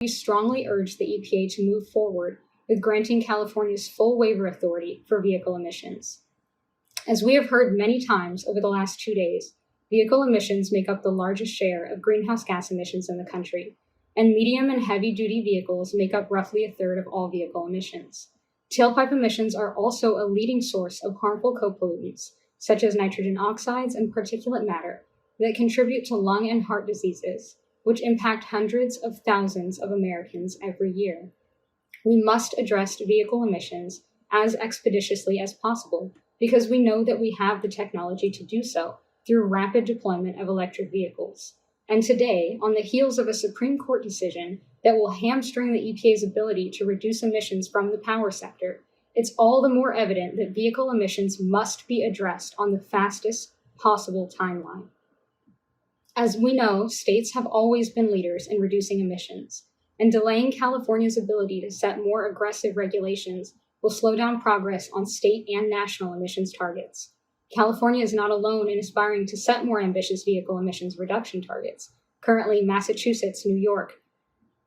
We strongly urge the EPA to move forward with granting California's full waiver authority for vehicle emissions. As we have heard many times over the last 2 days, vehicle emissions make up the largest share of greenhouse gas emissions in the country, and medium and heavy-duty vehicles make up roughly a third of all vehicle emissions. Tailpipe emissions are also a leading source of harmful co-pollutants, such as nitrogen oxides and particulate matter, that contribute to lung and heart diseases, which impact hundreds of thousands of Americans every year. We must address vehicle emissions as expeditiously as possible because we know that we have the technology to do so through rapid deployment of electric vehicles. And today, on the heels of a Supreme Court decision that will hamstring the EPA's ability to reduce emissions from the power sector, it's all the more evident that vehicle emissions must be addressed on the fastest possible timeline. As we know, states have always been leaders in reducing emissions, and delaying California's ability to set more aggressive regulations will slow down progress on state and national emissions targets. California is not alone in aspiring to set more ambitious vehicle emissions reduction targets. Currently, Massachusetts, New York,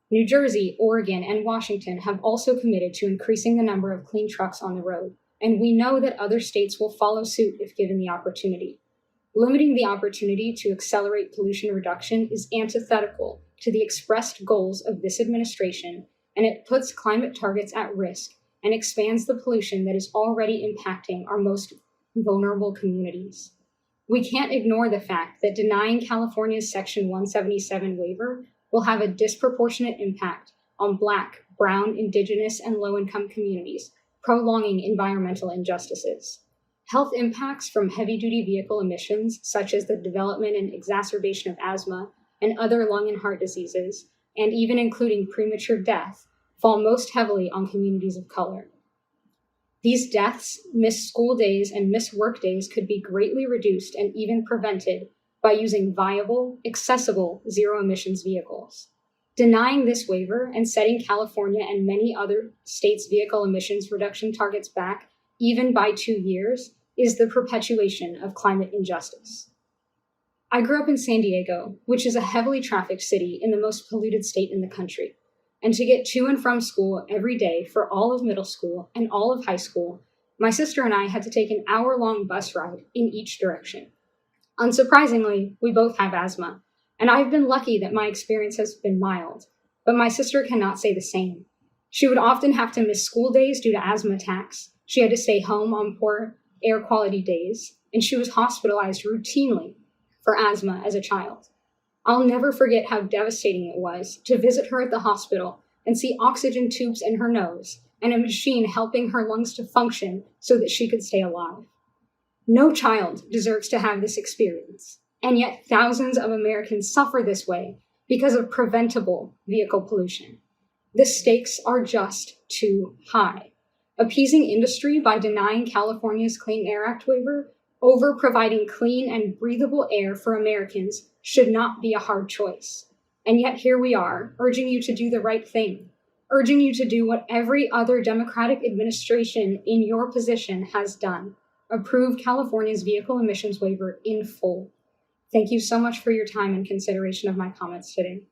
New Jersey, Oregon, and Washington have also committed to increasing the number of clean trucks on the road, and we know that other states will follow suit if given the opportunity. Limiting the opportunity to accelerate pollution reduction is antithetical to the expressed goals of this administration, and it puts climate targets at risk and expands the pollution that is already impacting our most vulnerable communities. We can't ignore the fact that denying California's Section 177 waiver will have a disproportionate impact on Black, Brown, Indigenous, and low-income communities, prolonging environmental injustices. Health impacts from heavy-duty vehicle emissions, such as the development and exacerbation of asthma and other lung and heart diseases, and even including premature death, fall most heavily on communities of color. These deaths, missed school days, and missed work days could be greatly reduced and even prevented by using viable, accessible zero-emissions vehicles. Denying this waiver and setting California and many other states' vehicle emissions reduction targets back, even by 2 years, is the perpetuation of climate injustice. I grew up in San Diego, which is a heavily trafficked city in the most polluted state in the country. And to get to and from school every day for all of middle school and all of high school, my sister and I had to take an hour-long bus ride in each direction. Unsurprisingly, we both have asthma, and I've been lucky that my experience has been mild, but my sister cannot say the same. She would often have to miss school days due to asthma attacks. She had to stay home on poor air quality days, and she was hospitalized routinely for asthma as a child. I'll never forget how devastating it was to visit her at the hospital and see oxygen tubes in her nose and a machine helping her lungs to function so that she could stay alive. No child deserves to have this experience, and yet thousands of Americans suffer this way because of preventable vehicle pollution. The stakes are just too high. Appeasing industry by denying California's Clean Air Act waiver over providing clean and breathable air for Americans should not be a hard choice. And yet here we are, urging you to do the right thing, urging you to do what every other Democratic administration in your position has done, approve California's vehicle emissions waiver in full. Thank you so much for your time and consideration of my comments today.